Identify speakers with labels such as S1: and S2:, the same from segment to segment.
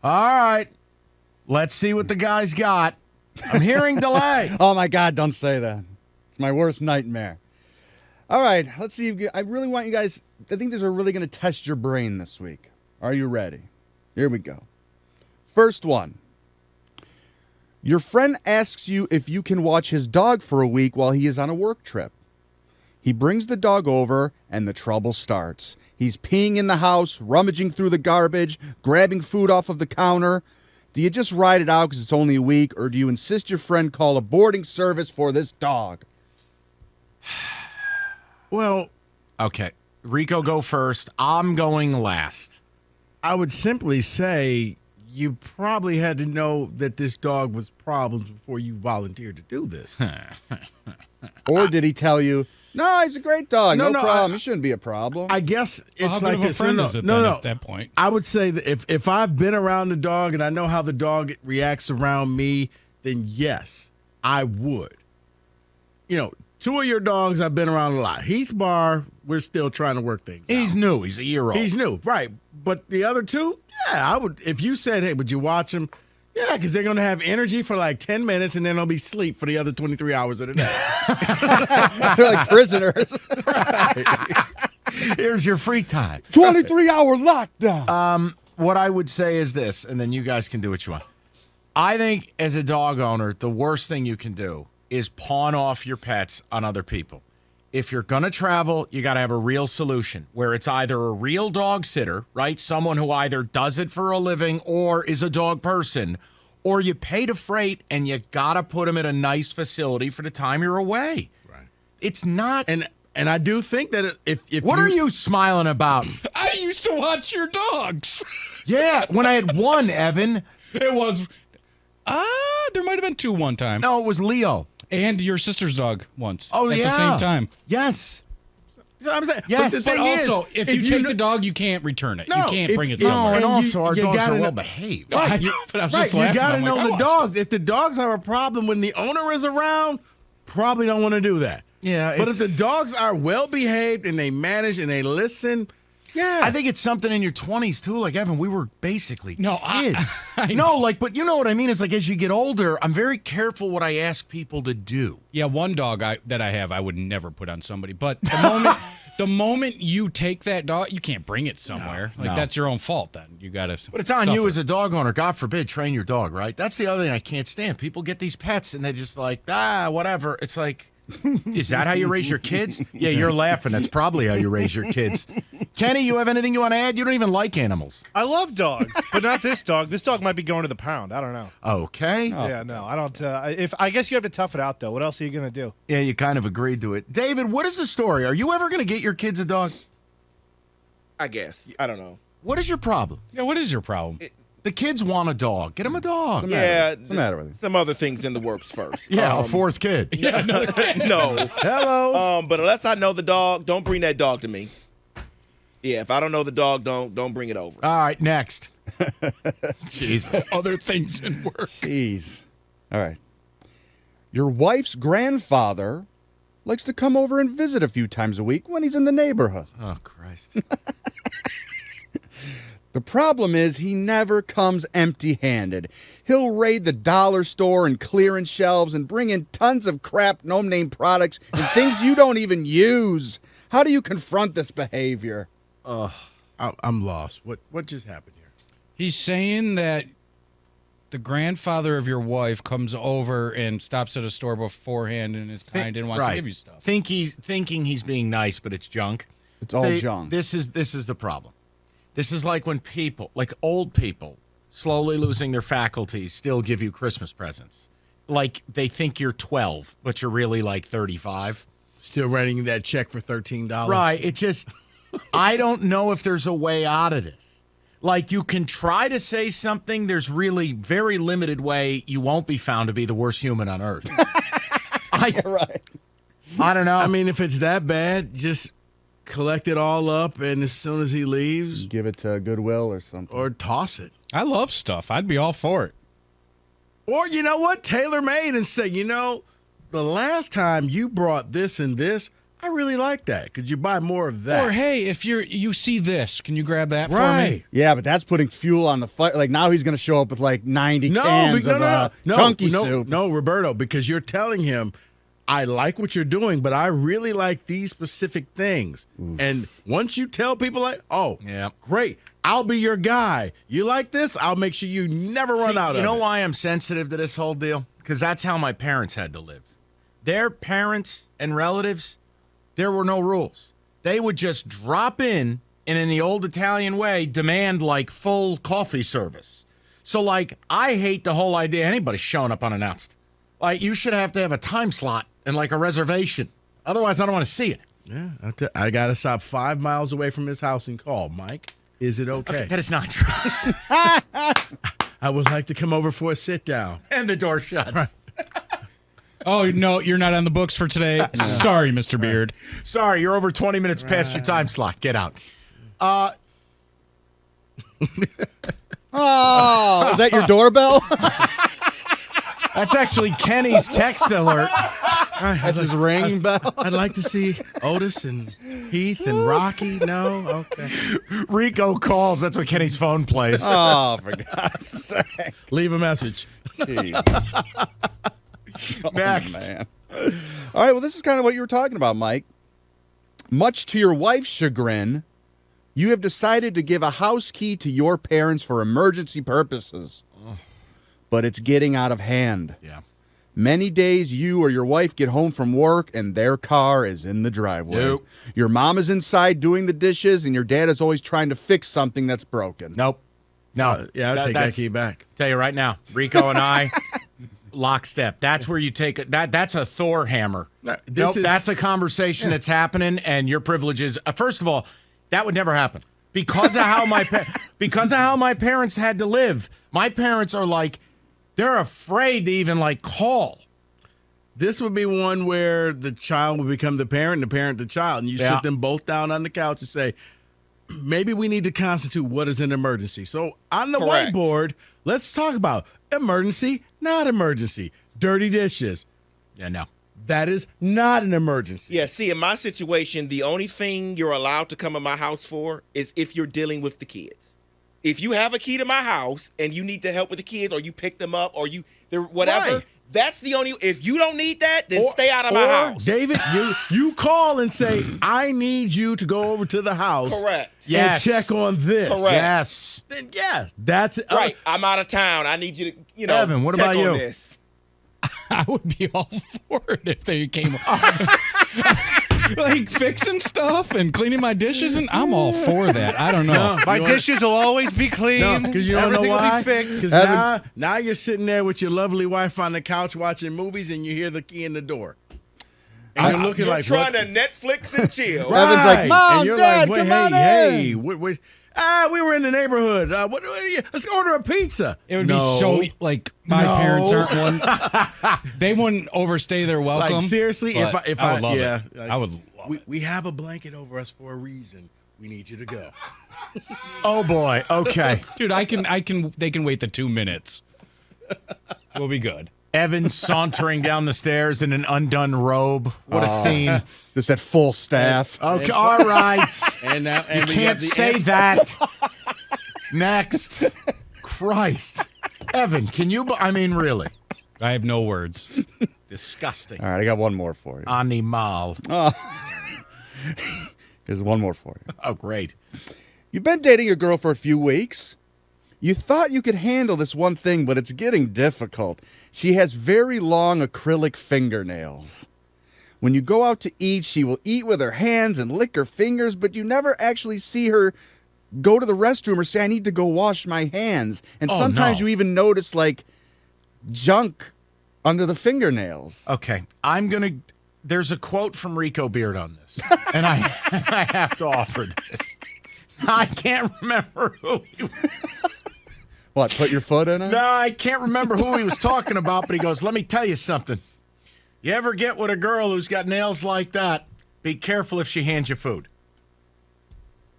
S1: All right. Let's see what the guy's got. I'm hearing delay.
S2: Oh, my God, don't say that. It's my worst nightmare. All right, let's see. I really want you guys, I think these are really going to test your brain this week. Are you ready? Here we go. First one. Your friend asks you if you can watch his dog for a week while he is on a work trip. He brings the dog over, and the trouble starts. He's peeing in the house, rummaging through the garbage, grabbing food off of the counter. Do you just ride it out because it's only a week, or do you insist your friend call a boarding service for this dog?
S1: Well, okay. Rico, go first. I'm going last.
S3: I would simply say you probably had to know that this dog was problems before you volunteered to do this.
S2: Or did he tell you, no, he's a great dog, no problem,
S3: I-
S2: it shouldn't be a problem?
S3: I guess it's
S4: how
S3: like
S4: good of a
S3: this.
S4: friend is it then at that point?
S3: I would say that if I've been around the dog and I know how the dog reacts around me, then yes, I would. You know, two of your dogs I've been around a lot. Heath Bar, we're still trying to work things
S1: He's
S3: out.
S1: new. He's a year old.
S3: He's new, right. But the other two, yeah, I would. If you said, hey, would you watch them? Yeah, because they're going to have energy for like 10 minutes and then they'll be asleep for the other 23 hours of the day.
S2: They're like prisoners.
S1: Here's your free time.
S2: 23-hour lockdown.
S1: What I would say is this, and then you guys can do what you want. I think as a dog owner, the worst thing you can do is pawn off your pets on other people. If you're going to travel, you got to have a real solution where it's either a real dog sitter, right? Someone who either does it for a living or is a dog person, or you pay to freight and you got to put them in a nice facility for the time you're away.
S3: Right.
S1: It's not.
S3: And I do think that if
S1: What are you smiling about?
S4: I used to watch your dogs.
S1: Yeah, when I had one, Evan.
S4: It was, there might have been two one time.
S1: No, it was Leo.
S4: And your sister's dog once.
S1: Oh,
S4: at
S1: yeah.
S4: the same time.
S1: Yes.
S3: So I'm saying,
S1: Yes.
S3: but the
S4: But
S3: thing is,
S4: also, if you take
S3: kn-
S4: the dog, you can't return it.
S3: No,
S4: you can't
S3: if-
S4: bring it
S3: no,
S4: somewhere.
S1: And
S3: and
S1: also, our
S3: you
S1: dogs
S3: gotta
S1: are
S3: know-
S1: well behaved.
S4: I know, but I was just
S3: you
S4: laughing.
S3: got to
S4: I'm
S3: know
S4: like,
S3: the
S4: I watched
S3: dogs. If the dogs have a problem when the owner is around, probably don't want to do that.
S1: Yeah,
S3: But if the dogs are well behaved and they manage and they listen, yeah,
S1: I think it's something in your 20s too. Like Evan, we were basically
S4: No,
S1: kids.
S4: I
S1: No, like, but you know what I mean. Is like as you get older, I'm very careful what I ask people to do.
S4: Yeah, one dog that I have, I would never put on somebody. But the moment you take that dog, you can't bring it somewhere.
S1: No.
S4: That's your own fault. Then you got to.
S1: But it's on you as a dog owner. God forbid, train your dog. Right? That's the other thing I can't stand. People get these pets and they're just like, whatever. It's like, is that how you raise your kids? Yeah, you're laughing. That's probably how you raise your kids. Kenny, you have anything you want to add? You don't even like animals.
S5: I love dogs, but not this dog. This dog might be going to the pound. I don't know.
S1: Okay.
S5: Yeah, no, I don't. If I guess you have to tough it out though. What else are you gonna do?
S1: Yeah, you kind of agreed to it. David, what is the story? Are you ever going to get your kids a dog?
S6: I guess. I don't know.
S1: What is your problem?
S4: Yeah, what is your problem?
S1: The kids want a dog. Get them a dog.
S6: Yeah,
S2: What's the matter with you?
S6: some other things in the works first.
S1: Yeah, a fourth kid.
S4: Yeah, another
S6: No.
S3: hello.
S6: But unless I know the dog, don't bring that dog to me. Yeah, if I don't know the dog, don't bring it over.
S1: All right, next. Jesus.
S4: other things in work.
S2: Jeez. All right. Your wife's grandfather likes to come over and visit a few times a week when he's in the neighborhood.
S1: Oh, Christ.
S2: The problem is he never comes empty-handed. He'll raid the dollar store and clearance shelves and bring in tons of crap no-name products and things you don't even use. How do you confront this behavior?
S3: I'm lost. What just happened here?
S4: He's saying that the grandfather of your wife comes over and stops at a store beforehand and is kind and wants to give you stuff.
S1: Thinking he's being nice, but it's junk.
S2: It's all junk.
S1: This is the problem. This is like when people, like old people, slowly losing their faculties, still give you Christmas presents. Like they think you're 12, but you're really like 35.
S3: Still writing that check for $13.
S1: Right. It just, I don't know if there's a way out of this. Like you can try to say something. There's really very limited way you won't be found to be the worst human on earth.
S2: Right.
S1: I don't know.
S3: I mean, if it's that bad, just collect it all up, and as soon as he leaves,
S2: Give it to Goodwill or something.
S3: or toss it.
S4: I love stuff. I'd be all for it.
S3: Or you know what? Tailor made and say, the last time you brought this and this, I really like that. Could you buy more of that?
S4: Or hey, if you see this, can you grab that for me?
S3: Right.
S2: Yeah, but that's putting fuel on the fire. Like now he's going to show up with like 90 cans of chunky soup.
S3: No, Roberto, because you're telling him, I like what you're doing, but I really like these specific things. Oof. And once you tell people like, oh, yeah, great, I'll be your guy. You like this? I'll make sure you never run out of it.
S1: You know why I'm sensitive to this whole deal? Because that's how my parents had to live. Their parents and relatives, there were no rules. They would just drop in and in the old Italian way, demand like full coffee service. So like, I hate the whole idea of anybody showing up unannounced. Like, you should have to have a time slot and like a reservation. Otherwise, I don't want to see it.
S3: Yeah, I got to stop 5 miles away from his house and call. Mike, is it okay?
S1: That is not true.
S3: I would like to come over for a sit down.
S1: And the door shuts.
S3: Right.
S4: Oh, no, you're not on the books for today. Sorry, Mr. Beard.
S1: Sorry, you're over 20 minutes past your time slot. Get out.
S2: Oh, is that your doorbell?
S1: That's actually Kenny's text alert.
S2: That's his ring bell.
S3: I'd like to see Otis and Heath and Rocky. No? Okay.
S1: Rico calls. That's what Kenny's phone plays.
S2: Oh, for God's sake.
S3: Leave a message.
S1: Next.
S2: Oh, man. All right, well, this is kind of what you were talking about, Mike. Much to your wife's chagrin, you have decided to give a house key to your parents for emergency purposes. But it's getting out of hand.
S1: Yeah.
S2: Many days you or your wife get home from work and their car is in the driveway.
S1: Nope.
S2: Your mom is inside doing the dishes and your dad is always trying to fix something that's broken.
S1: Nope. No.
S3: Yeah, I'll take that key back.
S1: Tell you right now, Rico and I, lockstep. That's where you take it. That's a Thor hammer. That's a conversation that's happening, and your privileges. First of all, that would never happen because of how my parents had to live. My parents are like, they're afraid to even like call.
S3: This would be one where the child would become the parent and the parent the child, and you sit them both down on the couch and say, maybe we need to constitute what is an emergency. So on the whiteboard, let's talk about emergency, not emergency. Dirty dishes.
S1: Yeah, no.
S3: That is not an emergency.
S6: Yeah, see, in my situation, the only thing you're allowed to come in my house for is if you're dealing with the kids. If you have a key to my house and you need to help with the kids, or you pick them up, or whatever,
S3: right.
S6: That's the only. If you don't need that, then stay out of my house.
S3: David, you call and say, I need you to go over to the house.
S6: Correct.
S3: And check on this.
S6: Correct.
S1: Yes.
S3: Then yeah, that's
S6: right. I'm out of town. I need you to,
S1: Evan, what
S6: check
S1: about
S6: on
S1: you?
S6: This.
S4: I would be all for it if they came like fixing stuff and cleaning my dishes, and I'm all for that. I don't know.
S5: My dishes will always be clean.
S3: No, because you don't know
S5: Everything
S3: why.
S5: will be fixed.
S3: Because now you're sitting there with your lovely wife on the couch watching movies, and you hear the key in the door. And you're looking like
S6: trying to Netflix and chill.
S3: Right.
S2: Evan's like, Mom,
S3: and you're
S2: Dad,
S3: like,
S2: come on
S3: hey, we were in the neighborhood. Let's order a pizza.
S4: It would be so like my parents aren't one. They wouldn't overstay their welcome.
S3: Like seriously, if
S4: I would love
S3: yeah,
S4: it.
S3: like,
S4: I would love it.
S3: We have a blanket over us for a reason. We need you to go.
S1: Oh boy. Okay.
S4: Dude, they can wait the 2 minutes. We'll be good.
S1: Evan sauntering down the stairs in an undone robe. What a scene.
S2: Just at full staff.
S1: Okay, all right.
S3: And now
S1: You can't say that. Next. Christ. Evan, can you, I mean, really?
S4: I have no words.
S1: Disgusting.
S2: All right, I got one more for you.
S1: Animal.
S2: Here's one more for you.
S1: Oh, great.
S2: You've been dating your girl for a few weeks. You thought you could handle this one thing, but it's getting difficult. She has very long acrylic fingernails. When you go out to eat, she will eat with her hands and lick her fingers, but you never actually see her go to the restroom or say, I need to go wash my hands. And sometimes you even notice, like, junk under the fingernails.
S1: Okay. There's a quote from Rico Beard on this, and I have to offer this. I can't remember who he was.
S2: What, put your foot in it?
S1: No, I can't remember who he was talking about, but he goes, let me tell you something. You ever get with a girl who's got nails like that, be careful if she hands you food.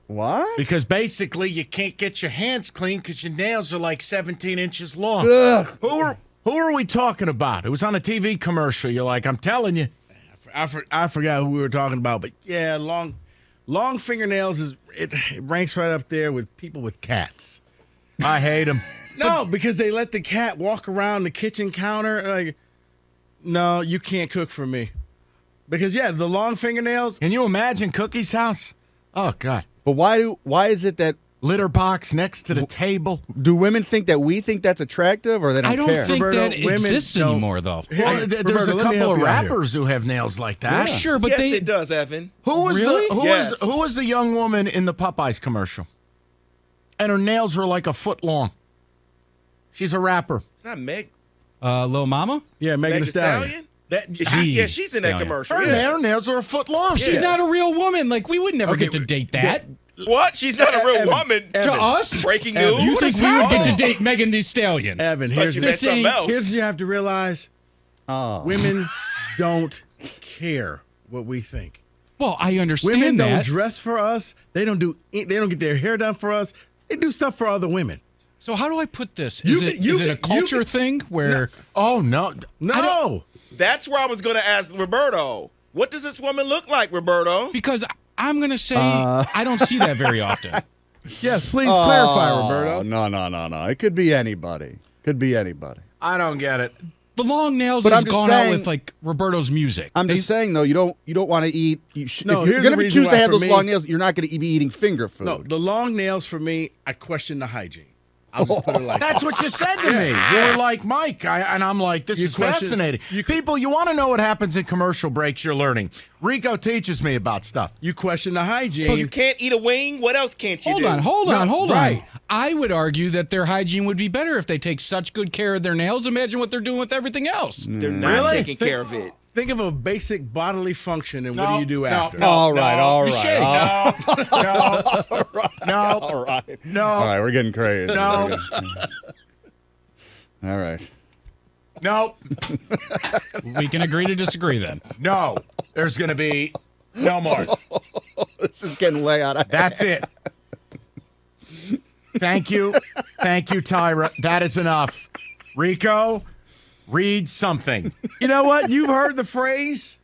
S2: What?
S1: Because basically you can't get your hands clean because your nails are like 17 inches long.
S2: Ugh.
S1: Who are we talking about? It was on a TV commercial. You're like, I'm telling you.
S3: I forgot who we were talking about, but yeah, long fingernails it ranks right up there with people with cats.
S1: I hate them.
S3: No, because they let the cat walk around the kitchen counter. Like, no, you can't cook for me. Because the long fingernails.
S1: Can you imagine Cookie's house? Oh God.
S2: But why is it that
S1: Litter box next to the table.
S2: do women think that we think that's attractive, or they don't
S4: I don't
S2: care?
S4: think
S3: Roberto,
S4: that
S3: women
S4: exists
S3: don't-
S4: anymore, though.
S1: Well, there's
S3: Roberto,
S1: a
S3: let me
S1: couple
S3: help
S1: of
S3: you out here.
S1: rappers who have nails like that.
S4: Sure, but
S6: yes,
S4: they
S6: it does, Evan.
S1: Who was
S4: Really?
S6: Yes.
S1: who was the young woman in the Popeyes commercial? And her nails were like a foot long. She's a rapper.
S6: It's not Meg.
S4: Lil Mama.
S3: Yeah, Megan
S6: Meg
S3: Thee
S6: Thee
S3: Stallion.
S6: Yeah, she's in that
S4: Stallion.
S6: commercial.
S1: Her
S6: Yeah.
S1: nails are a foot long.
S4: She's not a real woman. Like we would never
S3: Okay,
S4: get to date that.
S6: What? She's not a real
S3: Evan,
S6: woman.
S4: To us,
S6: Breaking
S3: Evan,
S6: news.
S4: you
S6: What
S4: think
S6: is
S4: we would get to
S6: happening?
S4: date Megan Thee Stallion?
S3: Evan,
S6: But
S3: here's
S6: you
S3: the
S6: meant something else.
S3: here's what you have to realize:
S2: Oh.
S3: women don't care what we think.
S4: Well, I understand
S3: Women
S4: that.
S3: don't dress for us. They don't get their hair done for us. They do stuff for other women.
S4: So how do I put this?
S3: You
S4: Is
S3: can-
S4: it
S3: you
S4: is it
S3: can-
S4: a culture
S3: you
S4: thing where
S1: Oh no.
S3: No.
S6: That's where I was going to ask Roberto. What does this woman look like, Roberto?
S4: because I'm going to say I don't see that very often.
S3: Yes, please clarify, Roberto.
S2: No. It could be anybody. Could be anybody.
S1: I don't get it.
S4: The long nails
S2: But
S4: has
S2: I'm just
S4: gone out
S2: saying-
S4: with like Roberto's music.
S2: I'm just saying though, you don't want to eat.
S3: No,
S2: if you're
S3: here's
S2: going
S3: the
S2: to
S3: reason
S2: choose
S3: why
S2: to have
S3: for
S2: those
S3: me-
S2: long nails, you're not going to be eating finger food.
S3: No, the long nails for me, I question the hygiene. I'll just put it like
S1: That's
S3: that.
S1: what you said to me. You were like, Mike, and I'm like, this
S3: You
S1: is
S3: question-
S1: fascinating.
S3: you-
S1: People, you want to know what happens in commercial breaks, you're learning. Rico teaches me about stuff.
S3: You question the
S6: You
S3: hygiene.
S6: can't eat a wing. What else can't you
S4: Hold
S6: do?
S4: on, hold
S3: No,
S4: on.
S3: right.
S4: I would argue that their hygiene would be better if they take such good care of their nails. Imagine what they're doing with everything else.
S6: They're not
S1: Really?
S6: taking care of it.
S3: Think of a basic bodily function, and what
S1: No,
S3: do you do
S1: no,
S3: after?
S1: no.
S2: all right.
S4: You shave.
S1: No,
S2: All right.
S1: no,
S2: All right, we're getting crazy.
S1: No.
S2: All right.
S1: no,
S4: We can agree to disagree then.
S1: no. There's going to be no more.
S2: This is getting way out of hand.
S1: That's it. Thank you, Tyra. That is enough. Rico, read something.
S3: You know what? You've heard the phrase,